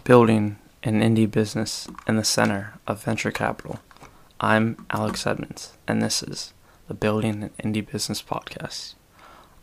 building an indie business in the center of venture capital. I'm Alex Edmonds, and this is the Building an Indie Business podcast.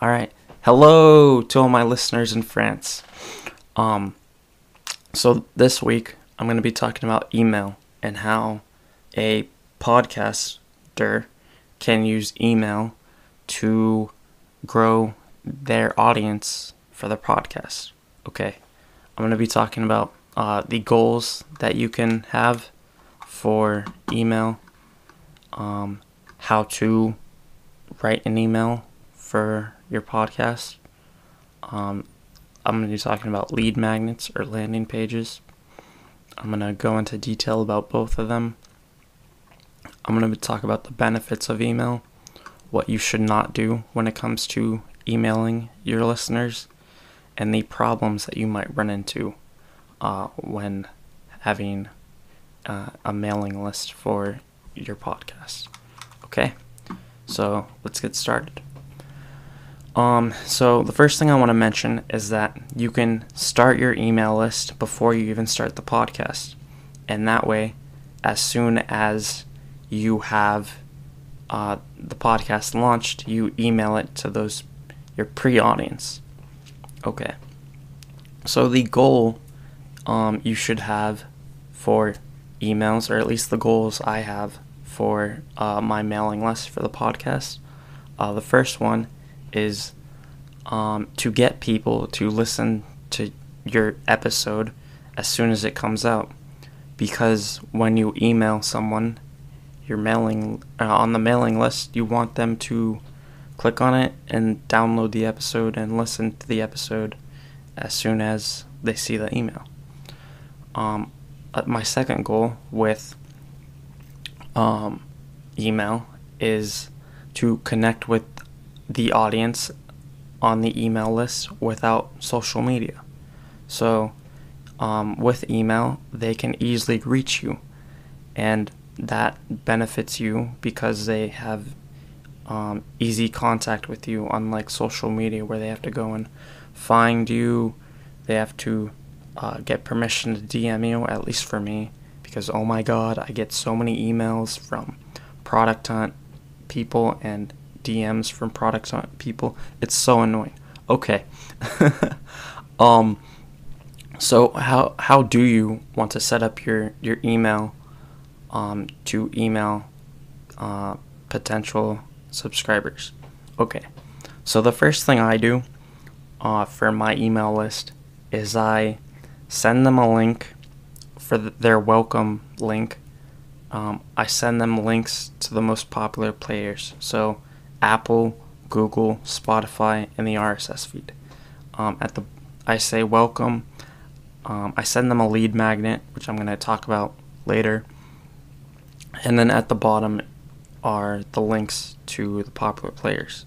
All right, hello to all my listeners in France. So this week I'm going to be talking about email and how a podcaster can use email to grow their audience for their podcast. Okay, I'm going to be talking about the goals that you can have for email, how to write an email for your podcast. I'm going to be talking about lead magnets or landing pages. I'm going to go into detail about both of them. I'm going to talk about the benefits of email, what you should not do when it comes to emailing your listeners, and the problems that you might run into when having a mailing list for your podcast. Okay, so let's get started. So the first thing I want to mention is that you can start your email list before you even start the podcast. And that way, as soon as you have the podcast launched, you email it to your pre-audience. Okay. So the goal you should have for emails, or at least the goals I have for my mailing list for the podcast. The first one is to get people to listen to your episode as soon as it comes out. Because when you email someone, you're mailing on the mailing list, you want them to click on it and download the episode and listen to the episode as soon as they see the email. My second goal with email is to connect with the audience on the email list without social media. So with email, they can easily reach you, and that benefits you because they have easy contact with you, unlike social media where they have to go and find you. They have to get permission to DM you, at least for me, because oh my god, I get so many emails from Product Hunt people and DMs from Product Hunt people. It's so annoying. Okay. So how do you want to set up your email to email potential subscribers? Okay. So the first thing I do for my email list is I send them a link for their welcome link. I send them links to the most popular players. So Apple, Google, Spotify, and the RSS feed. I say welcome. I send them a lead magnet, which I'm going to talk about later. And then at the bottom are the links to the popular players.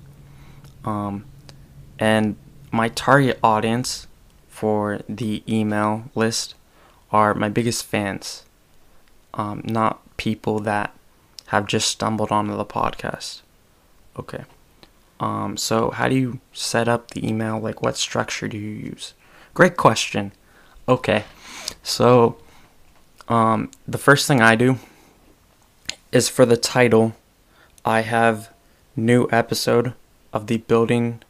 And my target audience for the email list are my biggest fans, not people that have just stumbled onto the podcast. Okay. So how do you set up the email? Like, what structure do you use? Great question. Okay. So, the first thing I do is for the title, I have new episode of the Building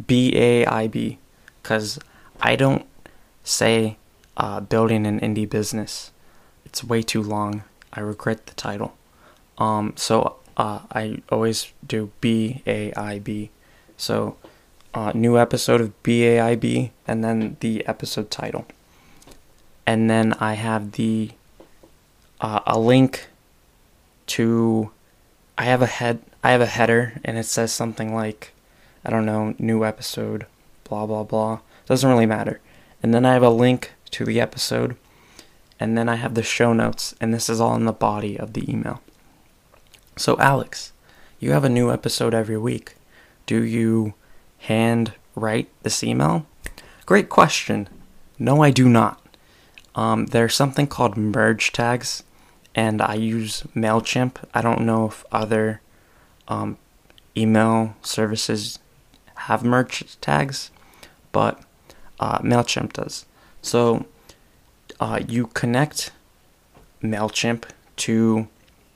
BAIB, because I don't say building an indie business. It's way too long. I regret the title. So I always do BAIB. So new episode of BAIB, and then the episode title. And then I have a link to, I have a header, and it says something like, I don't know, new episode, blah blah blah. Doesn't really matter. And then I have a link to the episode, and then I have the show notes, and this is all in the body of the email. So Alex, you have a new episode every week. Do you hand write this email? Great question. No, I do not. There's something called merge tags, and I use MailChimp. I don't know if other email services have merge tags, but MailChimp does. So you connect MailChimp to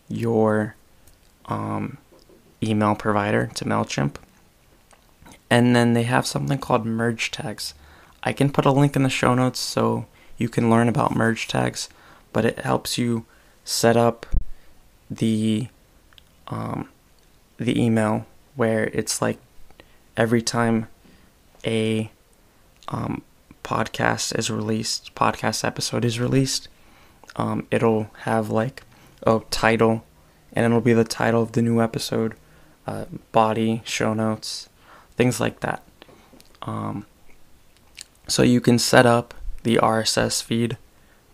your email provider, to MailChimp, and then they have something called merge tags. I can put a link in the show notes so you can learn about merge tags, but it helps you set up the email where it's like every time a podcast episode is released, it'll have like a title, and it'll be the title of the new episode, body, show notes, things like that. So you can set up the RSS feed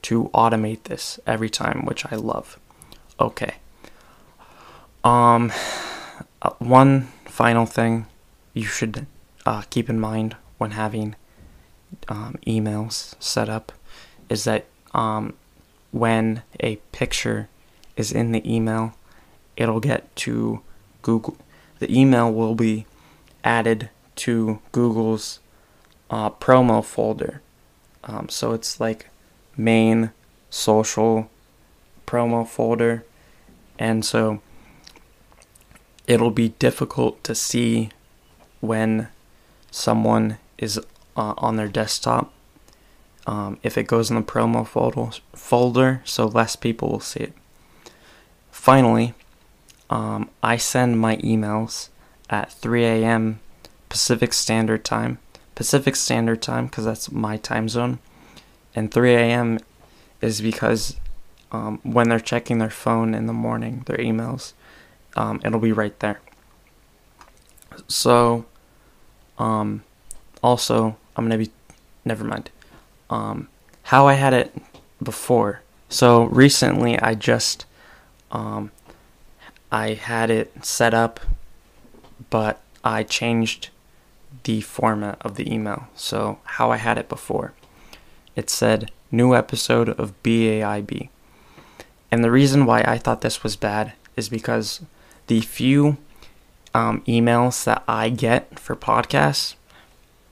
to automate this every time, which I love. Okay. One final thing you should keep in mind when having emails set up is that when a picture is in the email, it'll get to Google. The email will be added to Google's promo folder. So it's like main, social, promo folder, and so it'll be difficult to see when someone is on their desktop if it goes in the promo folder, so less people will see it. Finally, I send my emails at 3 a.m. Pacific Standard Time because that's my time zone, and 3 a.m. is because when they're checking their phone in the morning, their emails, it'll be right there. So, also, never mind. How I had it before. So recently I just, I had it set up, but I changed the format of the email. So how I had it before, it said new episode of BAIB. And the reason why I thought this was bad is because the few emails that I get for podcasts,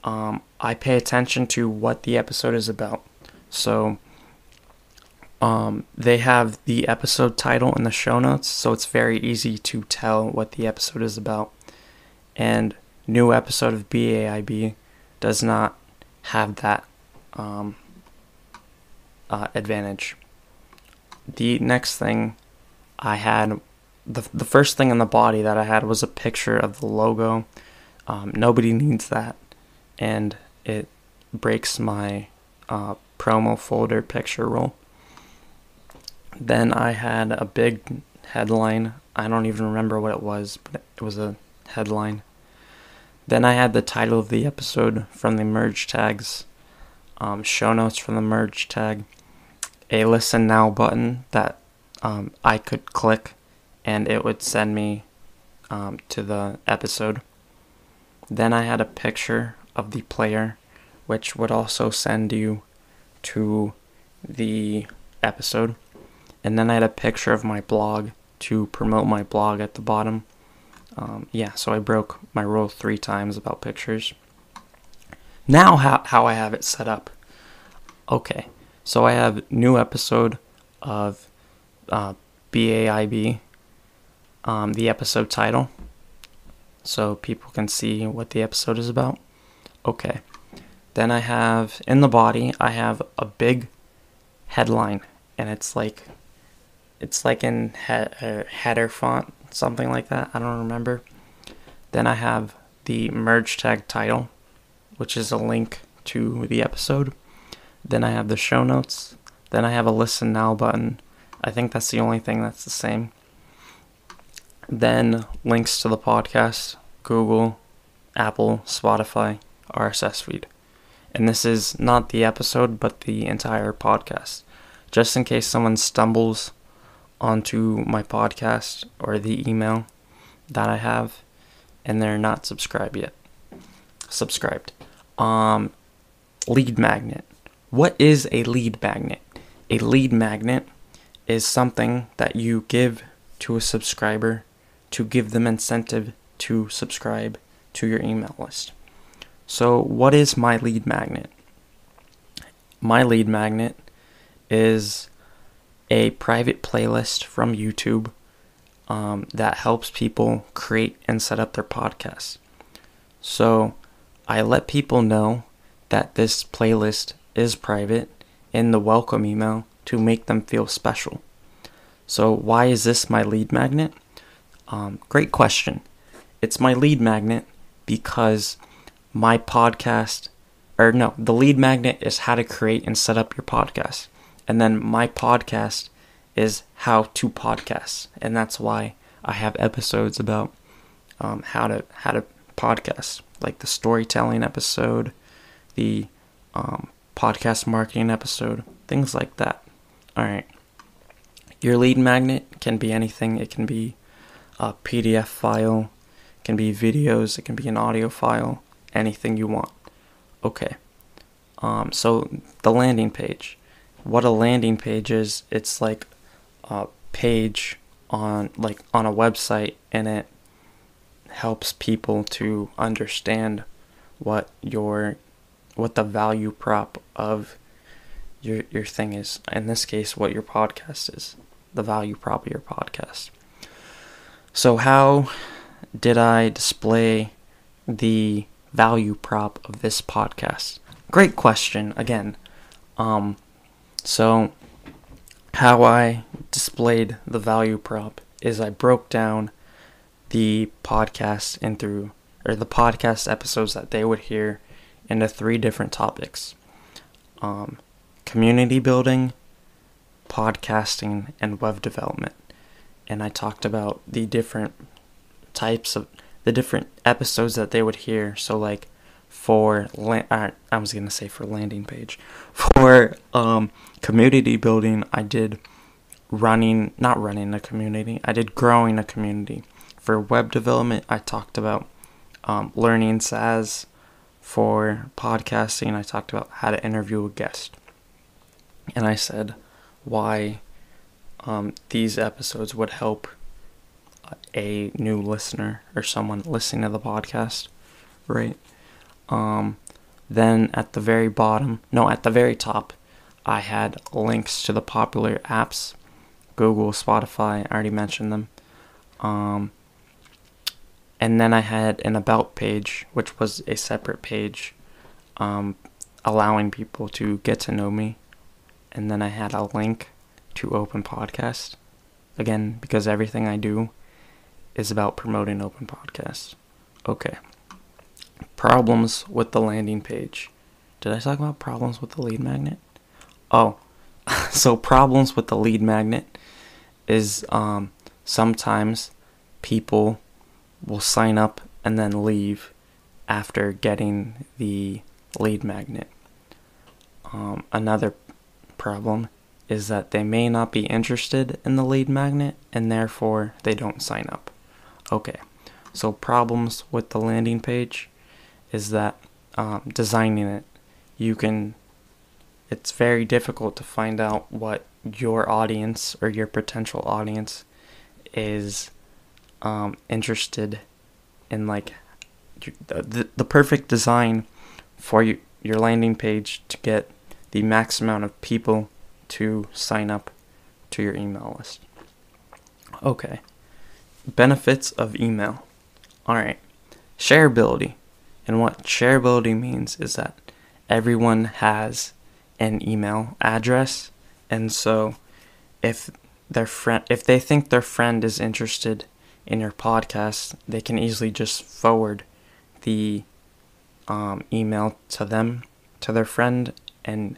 I pay attention to what the episode is about. So they have the episode title in the show notes, so it's very easy to tell what the episode is about. And new episode of BAIB does not have that advantage. The next thing I had, the first thing in the body that I had was a picture of the logo. Nobody needs that, and it breaks my promo folder picture rule. Then I had a big headline. I don't even remember what it was, but it was a headline. Then I had the title of the episode from the merge tags, show notes from the merge tag, a listen now button that I could click and it would send me to the episode. Then I had a picture of the player, which would also send you to the episode. And then I had a picture of my blog to promote my blog at the bottom. So I broke my rule 3 times about pictures. Now how I have it set up. Okay, so I have new episode of BAIB, the episode title, so people can see what the episode is about. Okay, then I have, in the body, I have a big headline, and it's like in header font, something like that, I don't remember. Then I have the merge tag title, which is a link to the episode. Then I have the show notes. Then I have a listen now button. I think that's the only thing that's the same. Then links to the podcast, Google, Apple, Spotify, RSS feed. And this is not the episode, but the entire podcast. Just in case someone stumbles onto my podcast or the email that I have and they're not subscribed. Lead magnet. What is a lead magnet? A lead magnet is something that you give to a subscriber to give them incentive to subscribe to your email list. So what is my lead magnet? My lead magnet is a private playlist from YouTube that helps people create and set up their podcasts. So I let people know that this playlist is private in the welcome email to make them feel special. So why is this my lead magnet? Great question. It's my lead magnet because the lead magnet is how to create and set up your podcast. And then my podcast is how to podcast. And that's why I have episodes about how to podcast, like the storytelling episode, the podcast marketing episode, things like that. All right. Your lead magnet can be anything. It can be a PDF file, it can be videos, it can be an audio file, anything you want. Okay. So the landing page. What a landing page is, it's like a page on a website, and it helps people to understand what the value prop of your thing is. In this case, what your podcast is, the value prop of your podcast. So how did I display the value prop of this podcast? Great question again. So how I displayed the value prop is I broke down the podcast the podcast episodes that they would hear into 3 different topics. Community building, podcasting, and web development. And I talked about the different types of the different episodes that they would hear. So like for landing page. For community building, I did not running a community. I did growing a community. For web development, I talked about learning SaaS. For podcasting, I talked about how to interview a guest. And I said why these episodes would help a new listener or someone listening to the podcast, right? Then at the very top, I had links to the popular apps, Google, Spotify, I already mentioned them. And then I had an about page, which was a separate page, allowing people to get to know me. And then I had a link to Open Podcast. Again, because everything I do is about promoting Open Podcast. Okay. Problems with the landing page. Did I talk about problems with the lead magnet? Oh, so problems with the lead magnet is sometimes people will sign up and then leave after getting the lead magnet. Another problem is that they may not be interested in the lead magnet and therefore they don't sign up. Okay, so problems with the landing page is that designing it, it's very difficult to find out what your audience or your potential audience is interested in, like the perfect design for your landing page to get the max amount of people to sign up to your email list. Okay. Benefits of email. Alright. Shareability. And what shareability means is that everyone has an email address, and so if they think their friend is interested in your podcast, they can easily just forward the email to their friend, and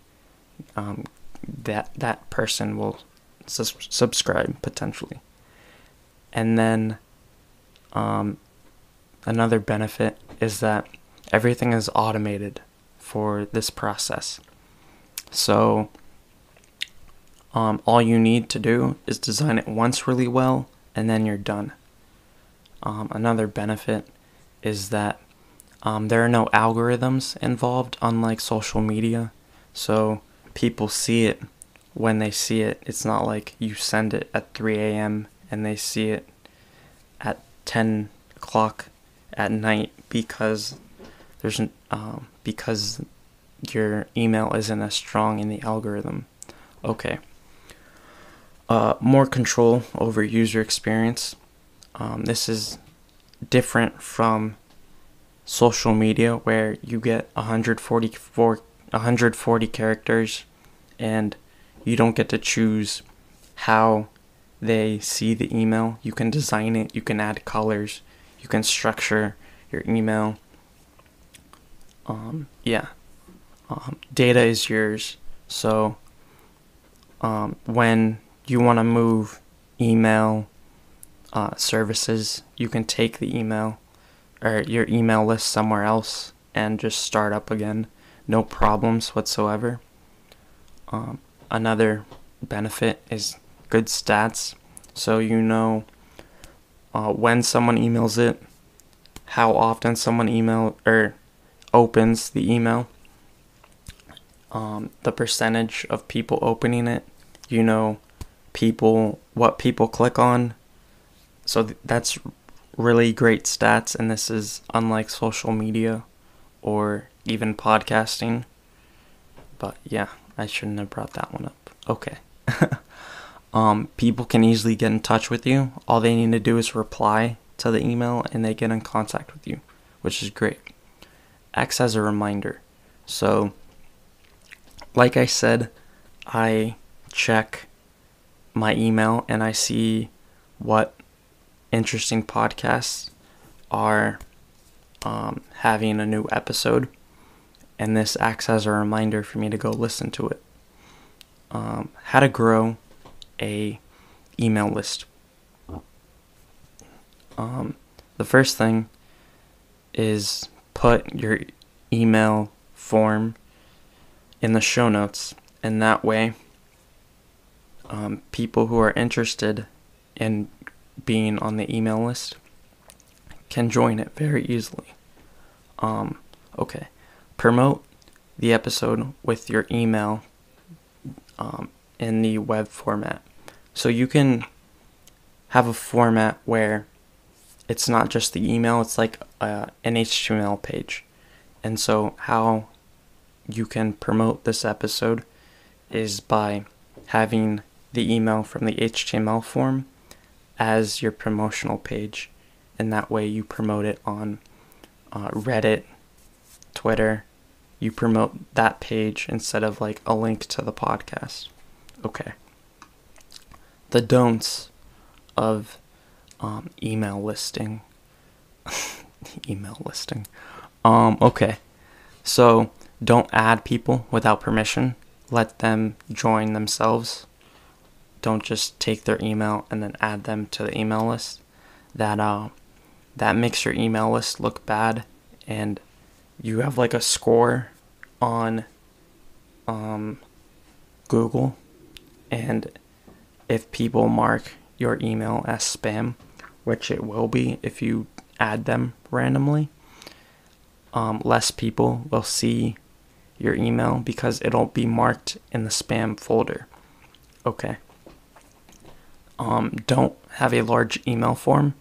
that person will subscribe potentially. And then another benefit is that everything is automated for this process. So all you need to do is design it once really well, and then you're done. Another benefit is that there are no algorithms involved, unlike social media. So people see it when they see it. It's not like you send it at 3 a.m. and they see it at 10 o'clock at night because because your email isn't as strong in the algorithm. Okay. More control over user experience. This is different from social media where you get 140 characters and you don't get to choose how they see the email. You can design it, you can add colors, you can structure your email. Data is yours. So when you want to move email services, you can take the email or your email list somewhere else and just start up again. No problems whatsoever. Another benefit is good stats. So you know when someone emails it, how often someone opens the email, the percentage of people opening it, you know what people click on. So that's really great stats, and this is unlike social media or even podcasting. But yeah, I shouldn't have brought that one up. Okay. People can easily get in touch with you. All they need to do is reply to the email and they get in contact with you, which is great. Acts as a reminder. So, like I said, I check my email and I see what interesting podcasts are having a new episode, and this acts as a reminder for me to go listen to it. How to grow a email list. The first thing is put your email form in the show notes, and that way people who are interested in being on the email list can join it very easily. Okay. Promote the episode with your email in the web format. So you can have a format where it's not just the email, it's like an HTML page. And so how you can promote this episode is by having the email from the HTML form as your promotional page, and that way you promote it on Reddit, Twitter. You promote that page instead of like a link to the podcast. Okay. The don'ts of email listing. Okay. So don't add people without permission. Let them join themselves. Don't just take their email and then add them to the email list. That makes your email list look bad, and you have like a score on Google, and if people mark your email as spam, which it will be if you add them randomly, less people will see your email because it'll be marked in the spam folder. Okay. Don't have a large email form.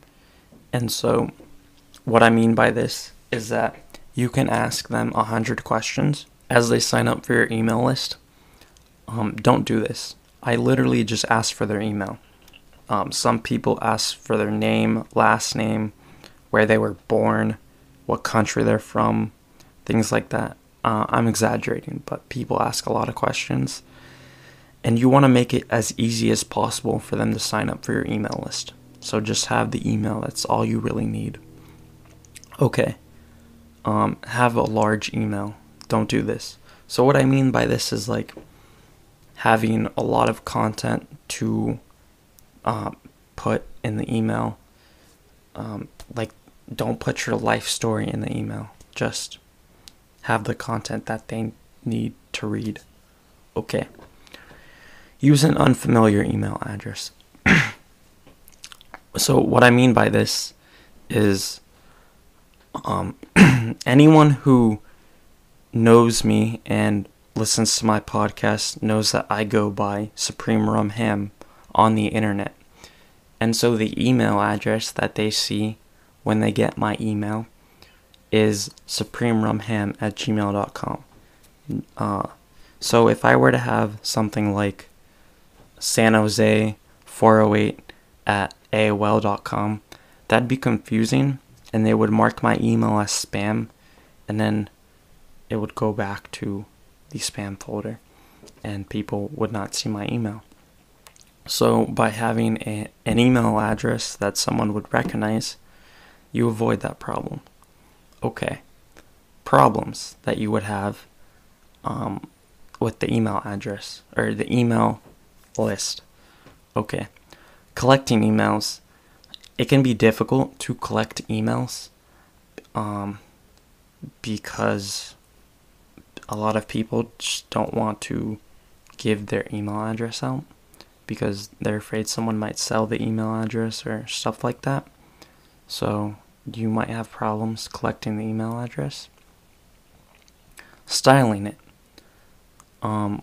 And so what I mean by this is that you can ask them 100 questions as they sign up for your email list. Don't do this. I literally just ask for their email. Some people ask for their name, last name, where they were born, what country they're from, things like that. I'm exaggerating, but people ask a lot of questions. And you want to make it as easy as possible for them to sign up for your email list. So just have the email. That's all you really need. Okay. Have a large email. Don't do this. So what I mean by this is like having a lot of content to put in the email. Like don't put your life story in the email. Just have the content that they need to read. Okay. Use an unfamiliar email address. So what I mean by this is anyone who knows me and listens to my podcast knows that I go by SupremeRumHam on the internet. And so the email address that they see when they get my email is SupremeRumHam@gmail.com. So if I were to have something like sanjose408 at AOL.com, that'd be confusing, and they would mark my email as spam, and then it would go back to the spam folder, and people would not see my email. So by having an email address that someone would recognize, you avoid that problem. Okay, problems that you would have with the email address or the email list. Okay, collecting emails. It can be difficult to collect emails because a lot of people just don't want to give their email address out because they're afraid someone might sell the email address or stuff like that. So you might have problems collecting the email address. Styling it.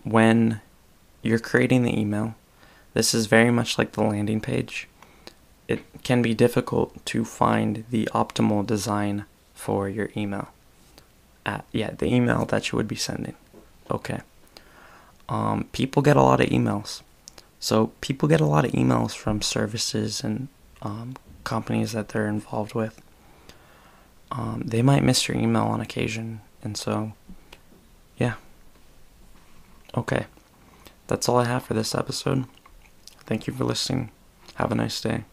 When you're creating the email, this is very much like the landing page. It can be difficult to find the optimal design for your email. The email that you would be sending. Okay. People get a lot of emails. So people get a lot of emails from services and companies that they're involved with. They might miss your email on occasion, and so, yeah. Okay. That's all I have for this episode. Thank you for listening. Have a nice day.